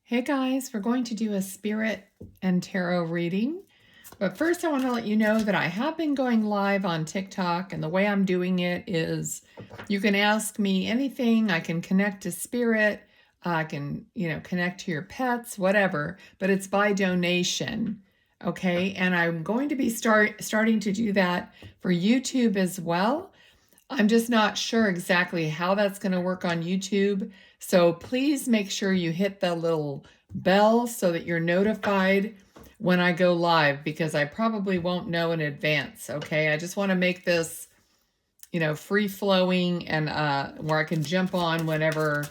Hey guys, we're going to do a spirit and tarot reading. But first I want to let you know that I have been going live on TikTok, and the way I'm doing it is you can ask me anything. I can connect to spirit. I can, connect to your pets, whatever, but it's by donation. Okay. And I'm going to be starting to do that for YouTube as well. I'm just not sure exactly how that's going to work on YouTube. So please make sure you hit the little bell so that you're notified when I go live, because I probably won't know in advance. Okay. I just want to make this, free flowing and where I can jump on whenever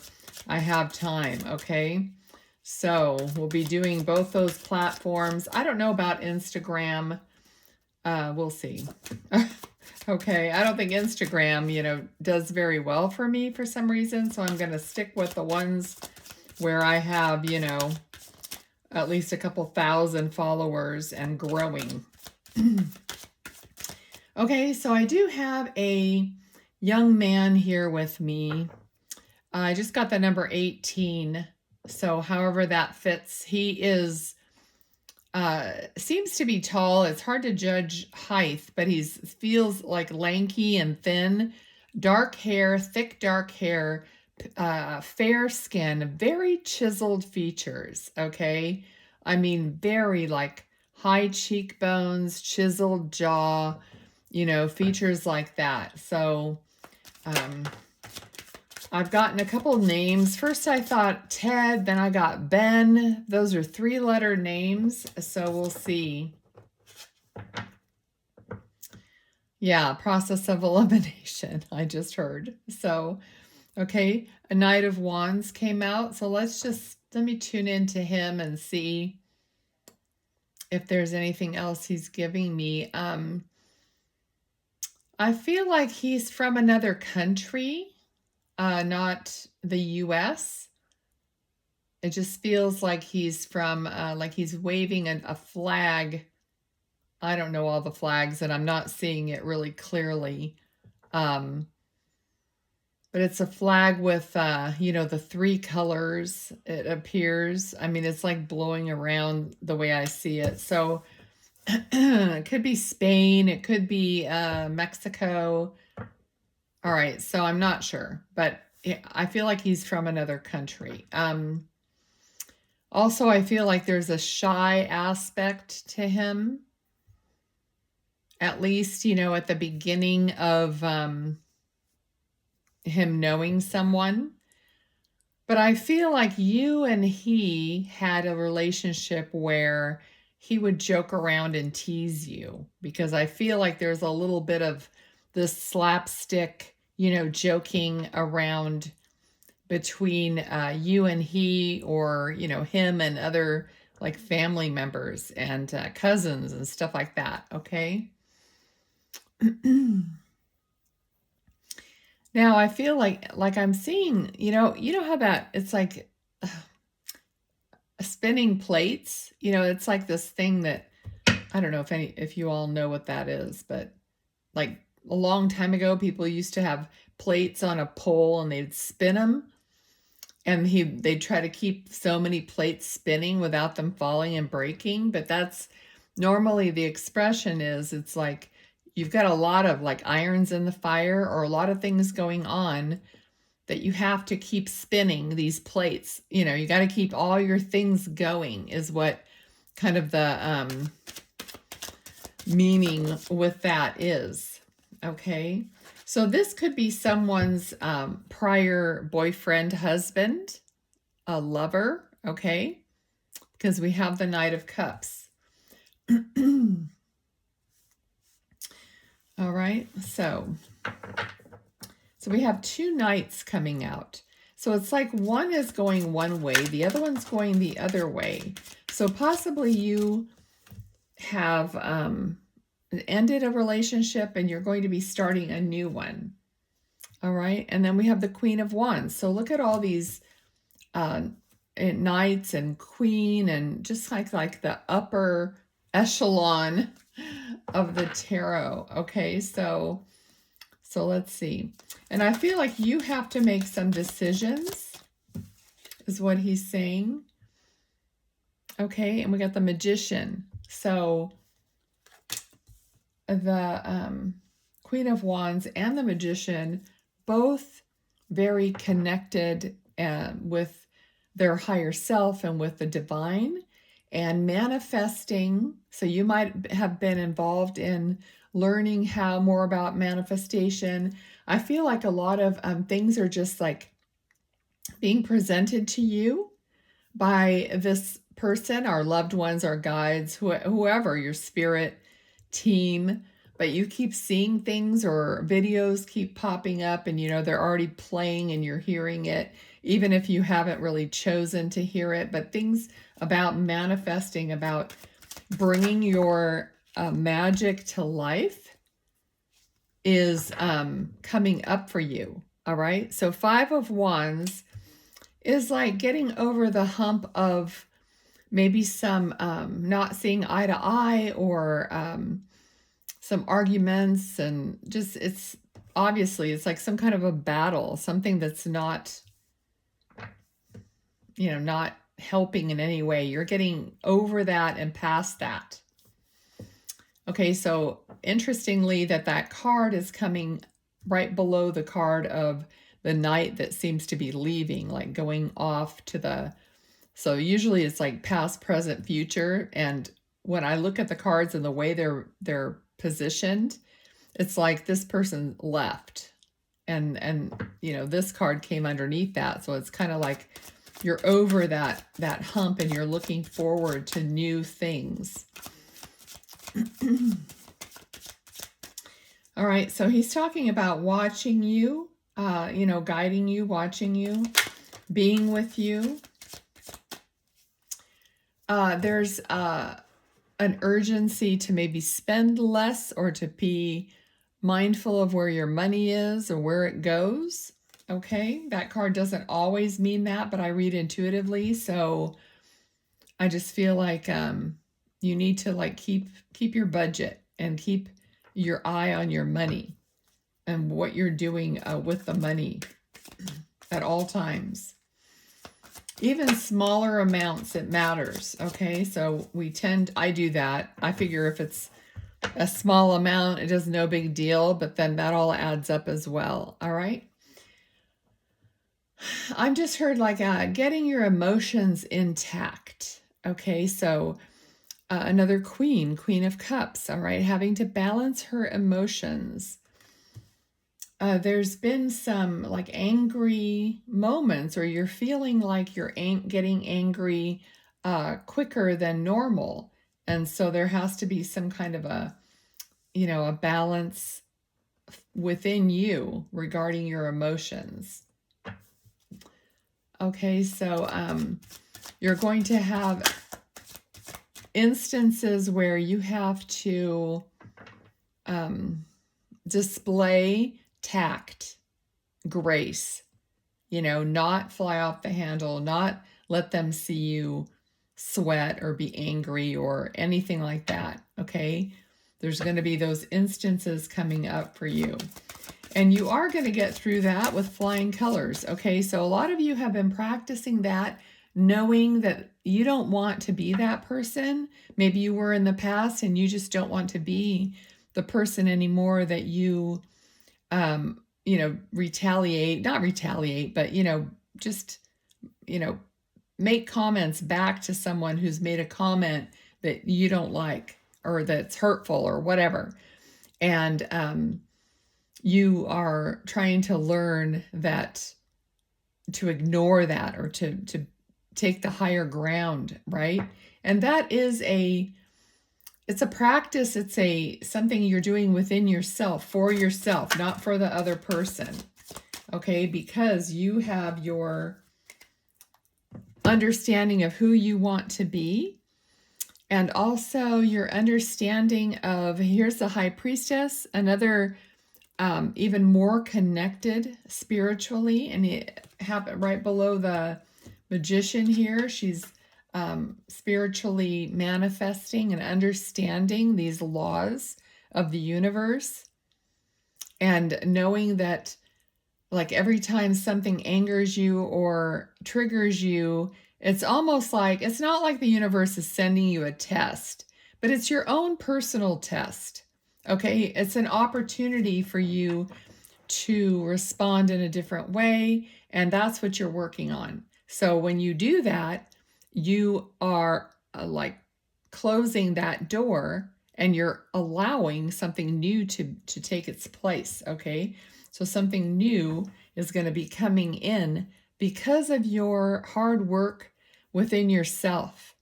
I have time. Okay. So we'll be doing both those platforms. I don't know about Instagram. We'll see. Okay, I don't think Instagram, does very well for me for some reason, so I'm going to stick with the ones where I have, at least a couple thousand followers and growing. Okay, so I do have a young man here with me. I just got the number 18, so however that fits. He is seems to be tall. It's hard to judge height, but he feels like lanky and thin. Dark hair, thick dark hair, fair skin, very chiseled features, okay? I mean, very like high cheekbones, chiseled jaw, features like that. So, I've gotten a couple names. First I thought Ted, then I got Ben. Those are 3-letter names, so we'll see. Yeah, process of elimination, I just heard. So, okay, a Knight of Wands came out. So let me tune into him and see if there's anything else he's giving me. I feel like he's from another country. Not the US. It just feels like he's from, like he's waving a flag. I don't know all the flags, and I'm not seeing it really clearly. But it's a flag with, the 3 colors, it appears. I mean, it's like blowing around the way I see it. So it could be Spain. It could be Mexico. All right, so I'm not sure, but I feel like he's from another country. Also, I feel like there's a shy aspect to him, at least, at the beginning of him knowing someone. But I feel like you and he had a relationship where he would joke around and tease you, because I feel like there's a little bit of this slapstick, joking around between you and he, or, him and other like family members and cousins and stuff like that. Okay. Now I feel like I'm seeing, how that it's like spinning plates, it's like this thing that I don't know if you all know what that is, but like a long time ago, people used to have plates on a pole and they'd spin them, and they'd try to keep so many plates spinning without them falling and breaking. But that's normally the expression is, it's like you've got a lot of like irons in the fire, or a lot of things going on that you have to keep spinning these plates. You got to keep all your things going, is what kind of the meaning with that is. Okay, so this could be someone's prior boyfriend, husband, a lover, okay, because we have the Knight of Cups. All right, so we have 2 knights coming out. So it's like one is going one way, the other one's going the other way. So possibly you have ended a relationship and you're going to be starting a new one. All right, and then we have the Queen of Wands. So look at all these knights and queen, and just like the upper echelon of the tarot. Okay, so let's see. And I feel like you have to make some decisions, is what he's saying. Okay, and we got the Magician. So the Queen of Wands and the Magician, both very connected with their higher self and with the divine and manifesting. So you might have been involved in learning how more about manifestation. I feel like a lot of things are just like being presented to you by this person, our loved ones, our guides, whoever, your spirit team, but you keep seeing things or videos keep popping up and they're already playing and you're hearing it, even if you haven't really chosen to hear it. But things about manifesting, about bringing your magic to life is coming up for you. All right. So 5 of Wands is like getting over the hump of maybe some not seeing eye to eye or some arguments, and just it's like some kind of a battle, something that's not not helping in any way. You're getting over that and past that. Okay, so interestingly that card is coming right below the card of the Knight that seems to be leaving, like going off to the, so usually it's like past, present, future. And when I look at the cards and the way they're positioned, it's like this person left. And this card came underneath that. So it's kind of like you're over that hump and you're looking forward to new things. All right, so he's talking about watching you, guiding you, watching you, being with you. There's an urgency to maybe spend less or to be mindful of where your money is or where it goes. Okay, that card doesn't always mean that, but I read intuitively, so I just feel like you need to like keep your budget and keep your eye on your money and what you're doing with the money at all times. Even smaller amounts, it matters. Okay, so I do that. I figure if it's a small amount, it is no big deal, but then that all adds up as well. All right. I'm just heard like getting your emotions intact. Okay, so another Queen of Cups. All right, having to balance her emotions. There's been some like angry moments, or you're feeling like you're getting angry quicker than normal. And so there has to be some kind of a balance within you regarding your emotions. Okay, so you're going to have instances where you have to display tact, grace, not fly off the handle, not let them see you sweat or be angry or anything like that. Okay, there's going to be those instances coming up for you. And you are going to get through that with flying colors. Okay, so a lot of you have been practicing that, knowing that you don't want to be that person. Maybe you were in the past and you just don't want to be the person anymore that you, retaliate, not retaliate, but, just, make comments back to someone who's made a comment that you don't like or that's hurtful or whatever. And, you are trying to learn that, to ignore that or to take the higher ground, right? And that is it's a practice. It's something you're doing within yourself, for yourself, not for the other person. Okay, because you have your understanding of who you want to be, and also your understanding of, here's the High Priestess, another even more connected spiritually, and it happened right below the Magician here. She's spiritually manifesting and understanding these laws of the universe, and knowing that like every time something angers you or triggers you, It's almost like, it's not like the universe is sending you a test, but it's your own personal test. Okay, it's an opportunity for you to respond in a different way, and that's what you're working on. So when you do that, you are like closing that door, and you're allowing something new to take its place. Okay, so something new is going to be coming in because of your hard work within yourself.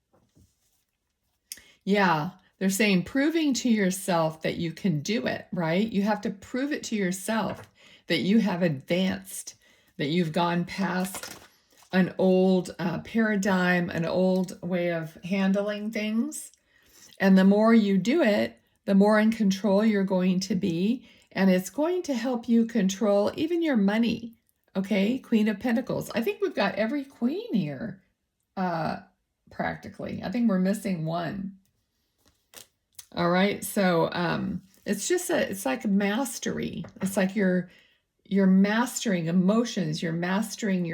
Yeah, they're saying proving to yourself that you can do it, right? You have to prove it to yourself that you have advanced, that you've gone past an old paradigm, an old way of handling things. And the more you do it, the more in control you're going to be. And it's going to help you control even your money. Okay, Queen of Pentacles. I think we've got every queen here, practically. I think we're missing one. All right, so it's just it's like mastery. It's like you're mastering emotions. You're mastering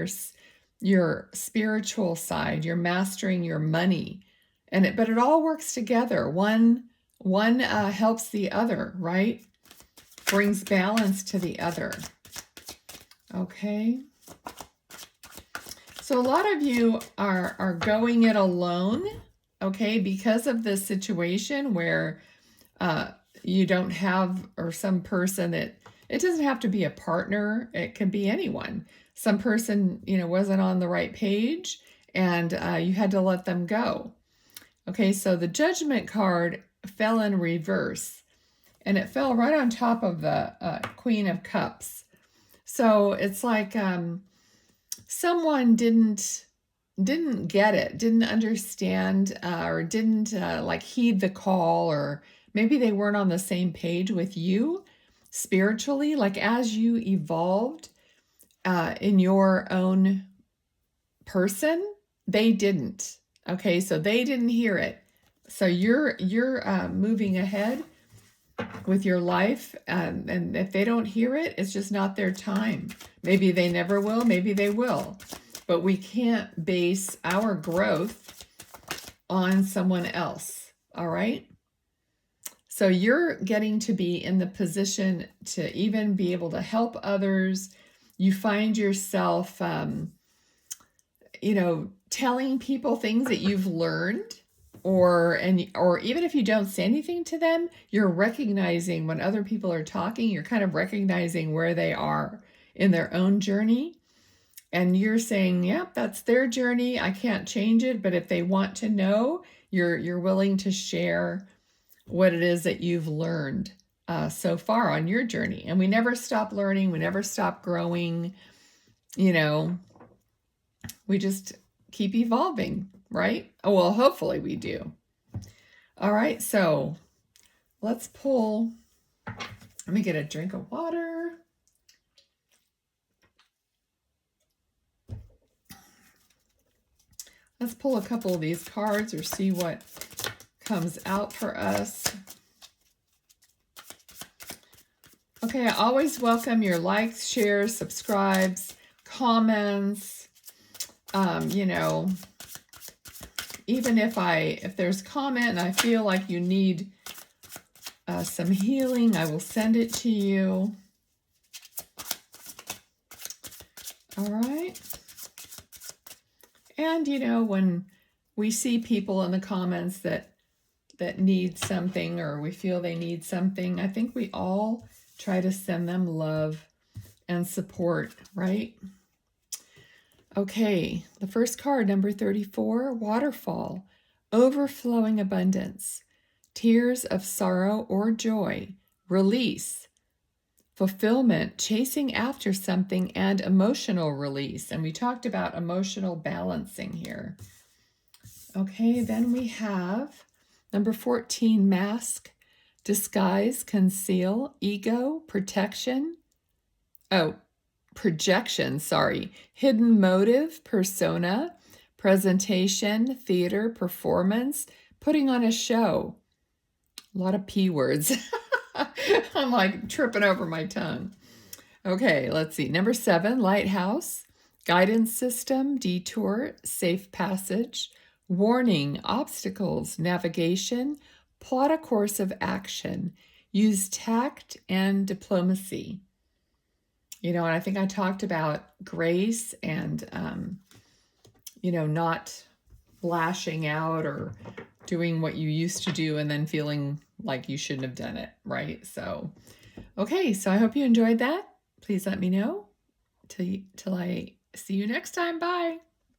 your spiritual side. You're mastering your money, but it all works together. One helps the other, right? Brings balance to the other. Okay. So a lot of you are going it alone, okay, because of this situation where you don't have, or some person that, it doesn't have to be a partner, it can be anyone. Some person, wasn't on the right page, and you had to let them go. Okay, so the Judgment card fell in reverse, and it fell right on top of the Queen of Cups. So it's like someone didn't get it, didn't understand, or didn't like heed the call, or maybe they weren't on the same page with you spiritually. Like as you evolved in your own person, they didn't. Okay, so they didn't hear it. So you're moving ahead with your life, and if they don't hear it, it's just not their time. Maybe they never will, maybe they will. But we can't base our growth on someone else, all right? So you're getting to be in the position to even be able to help others. You find yourself, telling people things that you've learned, or even if you don't say anything to them, you're recognizing when other people are talking, you're kind of recognizing where they are in their own journey. And you're saying, yep, that's their journey. I can't change it. But if they want to know, you're willing to share what it is that you've learned so far on your journey. And we never stop learning. We never stop growing. We just keep evolving, right? Oh, well, hopefully we do. All right, so let's pull. Let me get a drink of water. Let's pull a couple of these cards or see what comes out for us. Okay, I always welcome your likes, shares, subscribes, comments. Even if there's comment and I feel like you need some healing, I will send it to you. All right. And, when we see people in the comments that need something, or we feel they need something, I think we all try to send them love and support, right? Okay, the first card, number 34, Waterfall, overflowing abundance, tears of sorrow or joy, release, fulfillment, chasing after something, and emotional release. And we talked about emotional balancing here. Okay, then we have number 14, mask, disguise, conceal, ego, projection, hidden motive, persona, presentation, theater, performance, putting on a show. A lot of P words. I'm like tripping over my tongue. Okay, let's see. Number 7, lighthouse, guidance system, detour, safe passage, warning, obstacles, navigation, plot a course of action, use tact and diplomacy. And I think I talked about grace and, not lashing out or doing what you used to do and then feeling like you shouldn't have done it, right? So, okay, so I hope you enjoyed that. Please let me know till I see you next time. Bye.